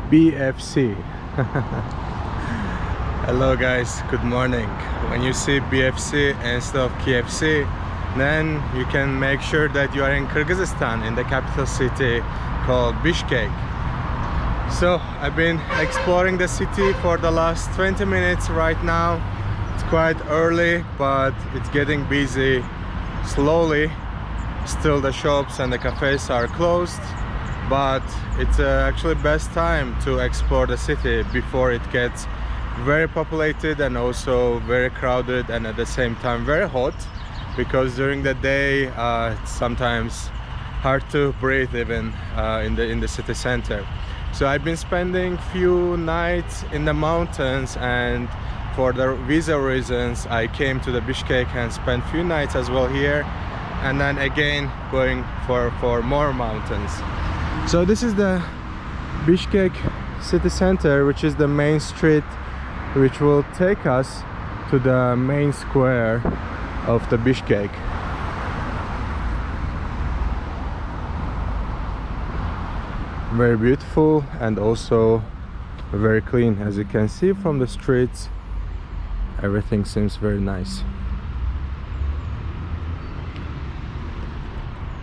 BFC. Hello guys, good morning. When you see BFC instead of KFC, then you can make sure that you are in Kyrgyzstan, in the capital city called Bishkek. So I've been exploring the city for the last 20 minutes right now. It's quite early, but it's getting busy slowly. Still the shops and the cafes are closed, but it's actually best time to explore the city before it gets very populated and also very crowded, and at the same time very hot, because during the day it's sometimes hard to breathe even in the city center. So I've been spending few nights in the mountains, and for the visa reasons I came to the Bishkek and spent few nights as well here, and then again going for more mountains. So this is the Bishkek city center, which is the main street which will take us to the main square of the Bishkek. Very beautiful and also very clean. As you can see from the streets, everything seems very nice.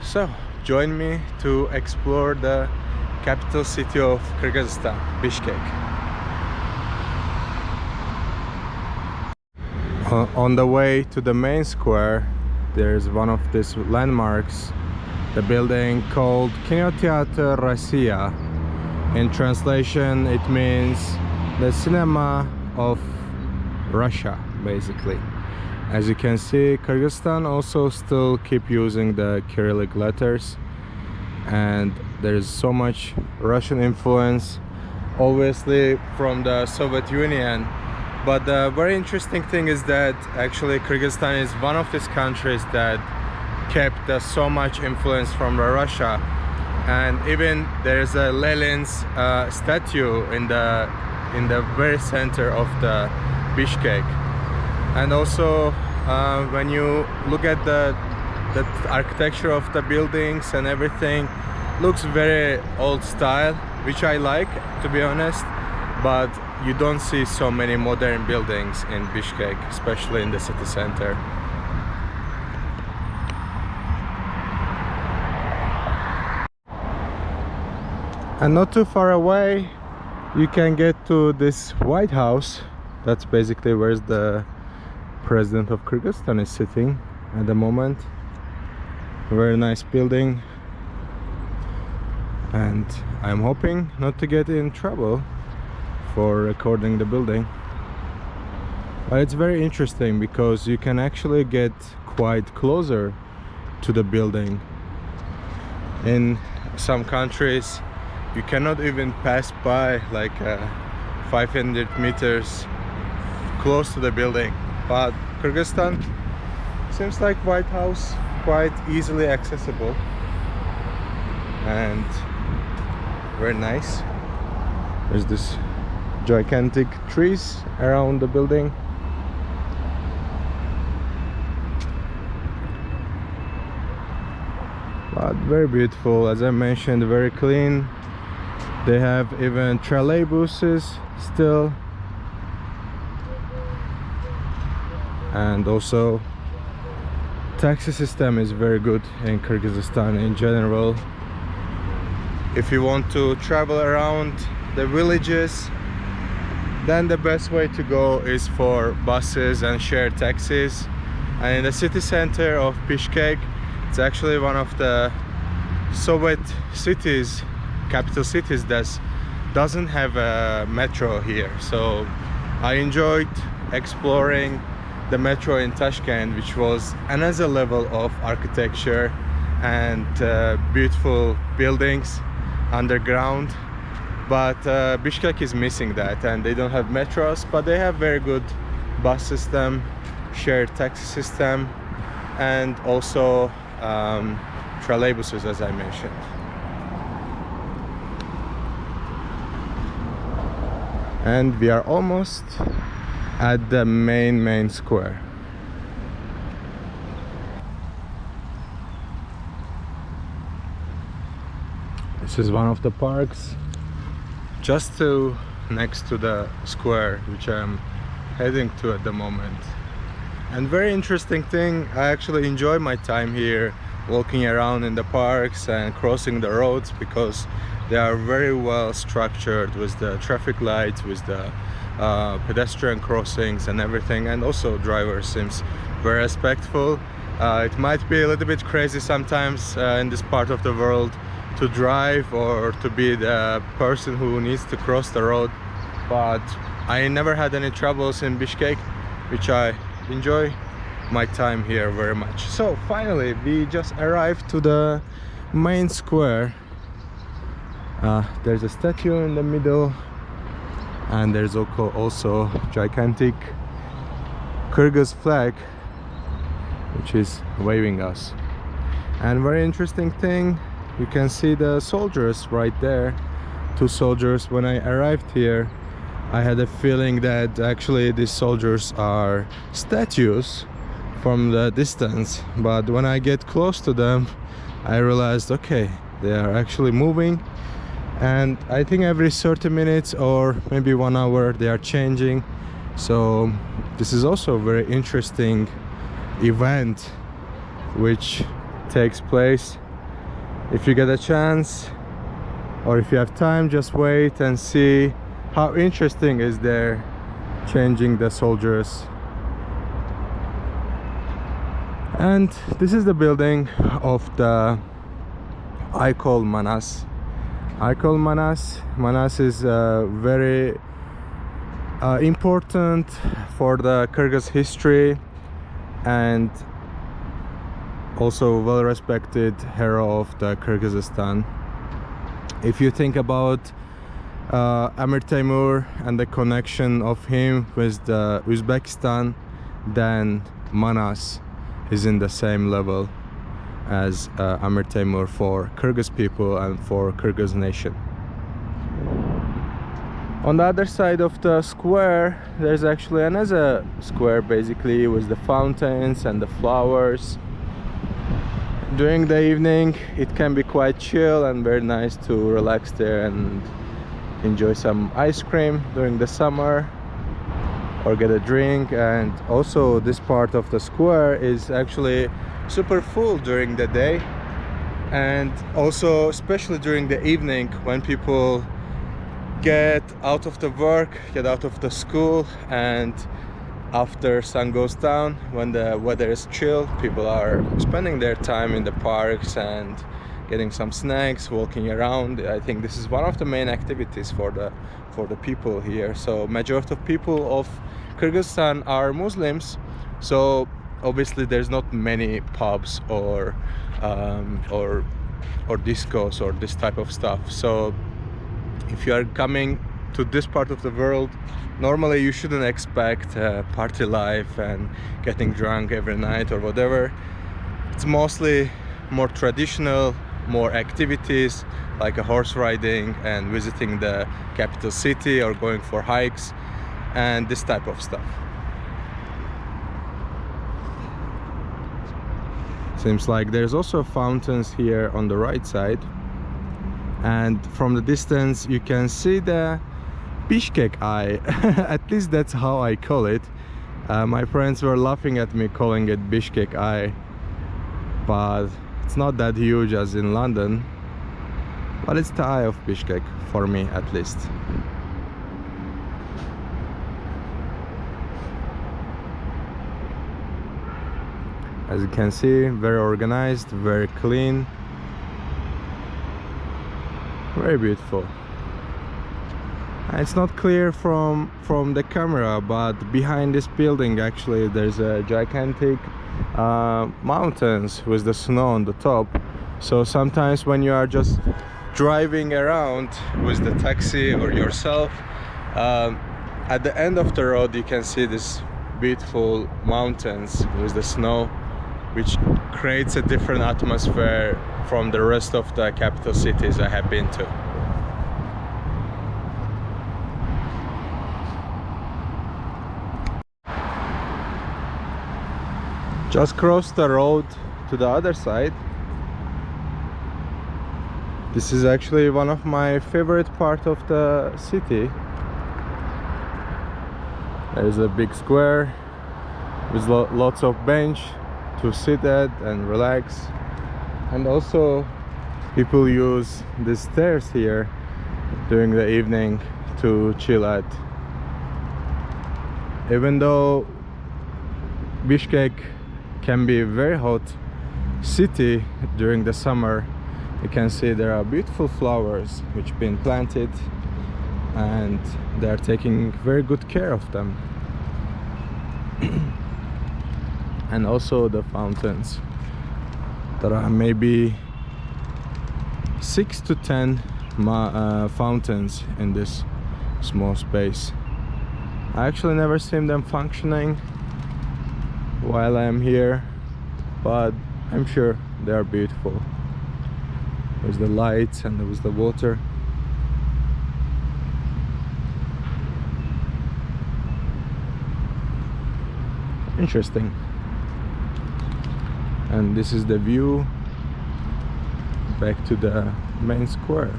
So join me to explore the capital city of Kyrgyzstan, Bishkek. On the way to the main square, there's one of these landmarks, the building called Kinoteatr Россия. In translation, it means the cinema of Russia, basically. As you can see, Kyrgyzstan also still keep using the Cyrillic letters, and there's so much Russian influence, obviously from the Soviet Union. But the very interesting thing is that actually Kyrgyzstan is one of these countries that kept so much influence from Russia, and even there's a Lenin's statue in the very center of the Bishkek. And also when you look at the architecture of the buildings and everything, looks very old style, which I like, to be honest, but you don't see so many modern buildings in Bishkek, especially in the city center. And not too far away you can get to this White House. That's basically where the President of Kyrgyzstan is sitting at the moment. Very nice building, and I'm hoping not to get in trouble for recording the building. But it's very interesting because you can actually get quite closer to the building. In some countries you cannot even pass by like 500 meters close to the building, but Kyrgyzstan seems like White House quite easily accessible and very nice. There's this gigantic trees around the building. But very beautiful, as I mentioned, very clean. They have even trolleybuses still, and also taxi system is very good in Kyrgyzstan in general. If you want to travel around the villages, then the best way to go is for buses and shared taxis. And in the city center of Bishkek, it's actually one of the Soviet cities, capital cities, that doesn't have a metro here. So I enjoyed exploring the metro in Tashkent, which was another level of architecture and beautiful buildings underground. But Bishkek is missing that, and they don't have metros, but they have very good bus system, shared taxi system, and also trolleybuses, as I mentioned. And we are almost at the main square. This is one of the parks. just to next to the square which I'm heading to at the moment. And very interesting thing, I actually enjoy my time here walking around in the parks and crossing the roads, because they are very well structured with the traffic lights, with the pedestrian crossings and everything, and also driver seems very respectful. It might be a little bit crazy sometimes in this part of the world to drive or to be the person who needs to cross the road, but I never had any troubles in Bishkek, which I enjoy my time here very much. So finally we just arrived to the main square. There's a statue in the middle, and there's also gigantic Kyrgyz flag which is waving us. And very interesting thing, you can see the soldiers right there, 2 soldiers. When I arrived here I had a feeling that actually these soldiers are statues from the distance, but when I get close to them I realized, okay, they are actually moving, and I think every 30 minutes or maybe 1 hour they are changing. So this is also a very interesting event which takes place. If you get a chance or if you have time, just wait and see how interesting is there changing the soldiers. And this is the building of the Icol Manas. Icol Manas. Manas is very important for the Kyrgyz history, and also well respected hero of the Kyrgyzstan. If you think about Amir Temur and the connection of him with the Uzbekistan, then Manas is in the same level as Amir Temur for Kyrgyz people and for Kyrgyz nation. On the other side of the square there's actually another square, basically with the fountains and the flowers. During the evening it can be quite chill and very nice to relax there and enjoy some ice cream during the summer or get a drink. And also this part of the square is actually super full during the day, and also especially during the evening when people get out of the work, get out of the school, and after sun goes down, when the weather is chill, people are spending their time in the parks and getting some snacks, walking around. I think this is one of the main activities for the people here. So majority of people of Kyrgyzstan are Muslims, so obviously there's not many pubs or discos or this type of stuff. So if you are coming to this part of the world, normally you shouldn't expect party life and getting drunk every night or whatever. It's mostly more traditional, more activities like a horse riding and visiting the capital city or going for hikes and this type of stuff. Seems like there's also fountains here on the right side, and from the distance you can see the Bishkek eye. At least that's how I call it. My friends were laughing at me calling it Bishkek eye, but it's not that huge as in London, but it's the eye of Bishkek for me at least. As you can see, very organized, very clean, very beautiful. It's not clear from the camera, but behind this building actually there's a gigantic mountains with the snow on the top. So sometimes when you are just driving around with the taxi or yourself, at the end of the road you can see these beautiful mountains with the snow, which creates a different atmosphere from the rest of the capital cities I have been to. Just cross the road to the other side This is actually one of my favorite part of the city. There's a big square with lots of bench to sit at and relax, and also people use the stairs here during the evening to chill at. Even though Bishkek can be a very hot city during the summer, you can see there are beautiful flowers which been planted and they are taking very good care of them. And also the fountains. There are maybe 6 to 10 fountains in this small space. I actually never seen them functioning while I'm here, but I'm sure they are beautiful. There's the lights and there was the water. Interesting. And this is the view back to the main square.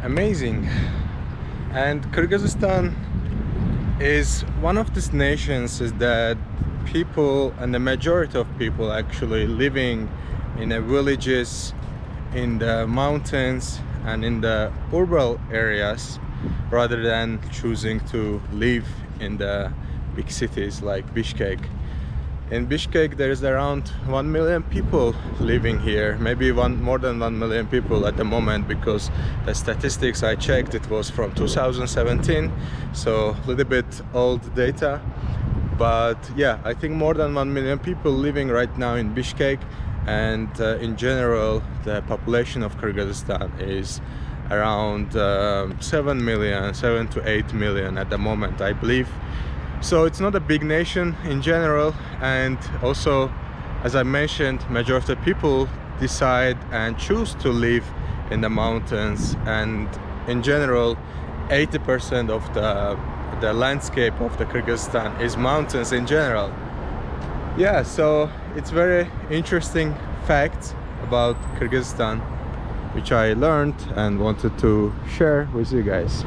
Amazing. And Kyrgyzstan is one of these nations is that people, and the majority of people actually living in the villages, in the mountains and in the urban areas, rather than choosing to live in the big cities like Bishkek. In Bishkek there is around 1 million people living here, maybe more than 1 million people at the moment, because the statistics I checked, it was from 2017, so a little bit old data. But yeah, I think more than 1 million people living right now in Bishkek, and in general the population of Kyrgyzstan is around 7 to 8 million at the moment, I believe. So it's not a big nation in general, and also, as I mentioned, majority of the people decide and choose to live in the mountains, and in general 80% of the landscape of the Kyrgyzstan is mountains in general. Yeah, so it's very interesting facts about Kyrgyzstan which I learned and wanted to share with you guys.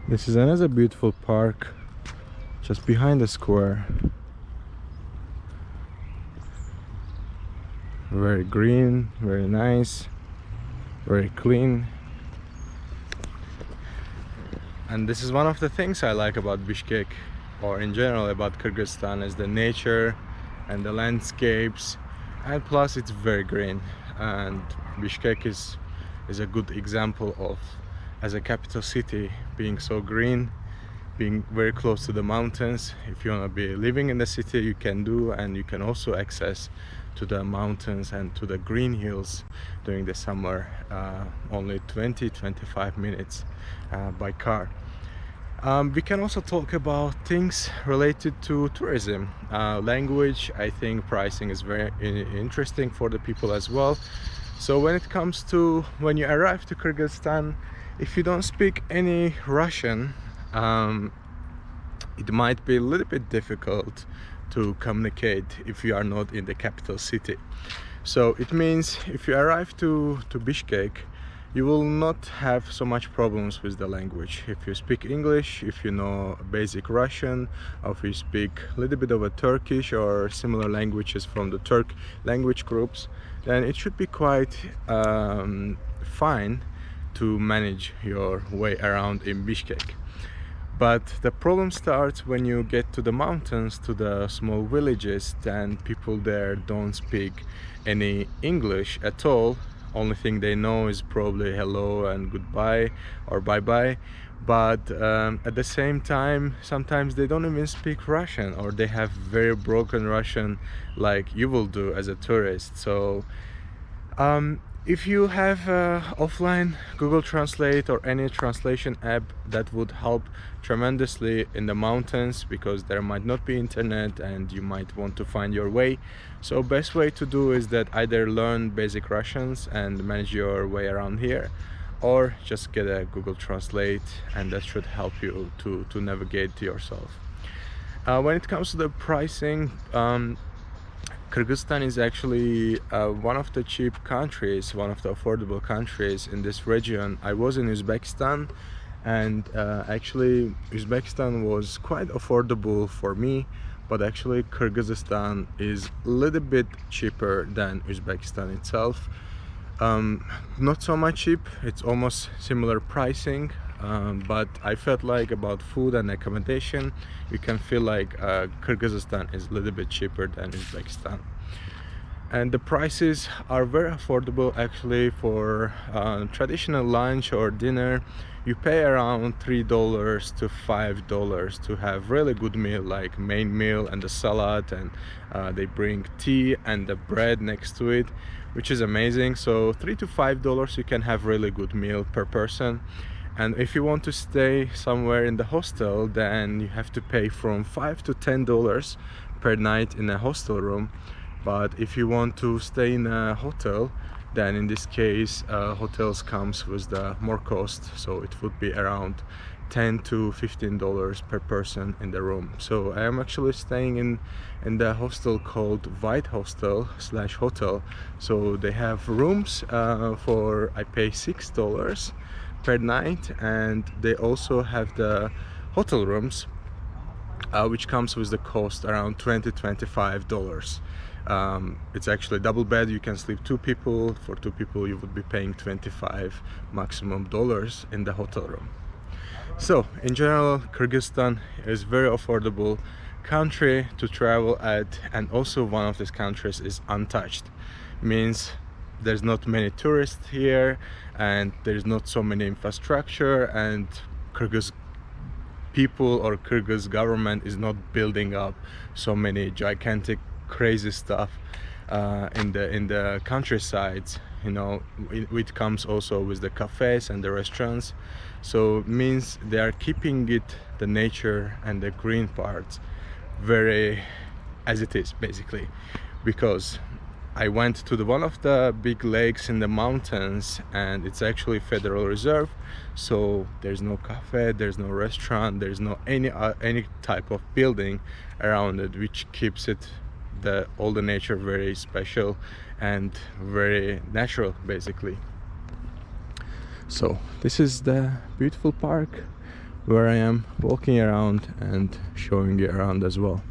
This is another beautiful park just behind the square. Very green, very nice, very clean. And this is one of the things I like about Bishkek, or in general about Kyrgyzstan, is the nature and the landscapes, and plus it's very green. And Bishkek is a good example of, as a capital city, being so green, being very close to the mountains. If you want to be living in the city, you can do, and you can also access to the mountains and to the green hills during the summer, only 20-25 minutes by car. We can also talk about things related to tourism. Language, I think pricing is very interesting for the people as well. So when it comes to when you arrive to Kyrgyzstan, if you don't speak any Russian, it might be a little bit difficult to communicate if you are not in the capital city. So it means if you arrive to Bishkek, you will not have so much problems with the language. If you speak English, if you know basic Russian, or if you speak a little bit of a Turkish or similar languages from the Turk language groups, then it should be quite fine to manage your way around in Bishkek. But the problem starts when you get to the mountains, to the small villages, and people there don't speak any English at all. Only thing they know is probably hello and goodbye or bye-bye. But at the same time, sometimes they don't even speak Russian, or they have very broken Russian like you will do as a tourist. So If you have offline Google Translate or any translation app, that would help tremendously in the mountains, because there might not be internet and you might want to find your way. So best way to do is that either learn basic Russians and manage your way around here, or just get a Google Translate, and that should help you to navigate yourself. When it comes to the pricing, Kyrgyzstan is actually one of the cheap countries, one of the affordable countries in this region. I was in Uzbekistan, and actually Uzbekistan was quite affordable for me, but actually Kyrgyzstan is a little bit cheaper than Uzbekistan itself. Not so much cheap, it's almost similar pricing, but I felt like about food and accommodation, you can feel like Kyrgyzstan is a little bit cheaper than Uzbekistan. And the prices are very affordable actually. For traditional lunch or dinner, you pay around $3 to $5 to have really good meal, like main meal and the salad, and they bring tea and the bread next to it, which is amazing. So $3 to $5 you can have really good meal per person. And if you want to stay somewhere in the hostel, then you have to pay from $5 to $10 per night in a hostel room. But if you want to stay in a hotel, then in this case hotels comes with the more cost, so it would be around $10 to $15 per person in the room. So I am actually staying in the hostel called White Hostel / hotel. So they have rooms for, I pay $6 per night, and they also have the hotel rooms which comes with the cost around $20 to $25. It's actually double bed, you can sleep 2 people. For 2 people you would be paying $25 maximum dollars in the hotel room. So in general, Kyrgyzstan is very affordable country to travel at, and also one of these countries is untouched. Means there's not many tourists here, and there's not so many infrastructure, and Kyrgyz people or Kyrgyz government is not building up so many gigantic crazy stuff in the countrysides. You know, it comes also with the cafes and the restaurants. So it means they are keeping it, the nature and the green parts, very as it is basically. Because I went to one of the big lakes in the mountains, and it's actually Federal Reserve, so there's no cafe, there's no restaurant, there's no any type of building around it, which keeps it all the nature very special and very natural basically. So this is the beautiful park where I am walking around and showing you around as well.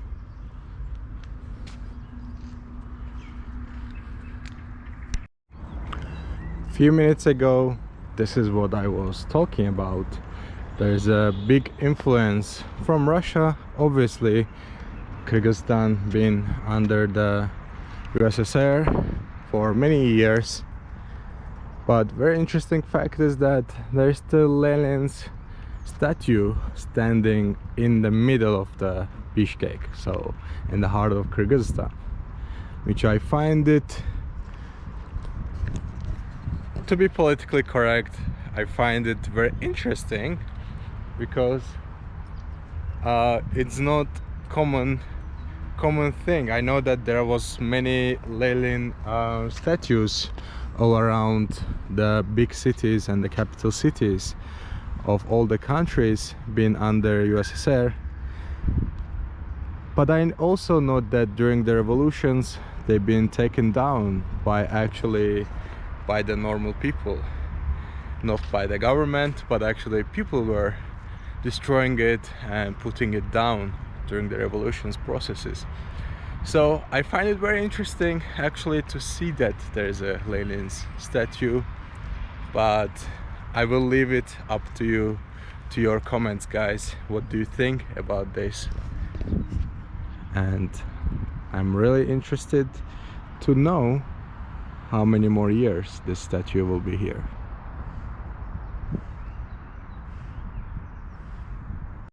Few minutes ago, this is what I was talking about. There's a big influence from Russia, obviously. Kyrgyzstan been under the USSR for many years, but very interesting fact is that there's still Lenin's statue standing in the middle of the Bishkek, so in the heart of Kyrgyzstan, which I find it, to be politically correct, I find it very interesting, because it's not common thing. I know that there was many Lenin statues all around the big cities and the capital cities of all the countries being under USSR, but I also know that during the revolutions they've been taken down by the normal people, not by the government, but actually people were destroying it and putting it down during the revolutions processes. So I find it very interesting actually to see that there is a Lenin's statue, but I will leave it up to you, to your comments, guys. What do you think about this? And I'm really interested to know how many more years this statue will be here.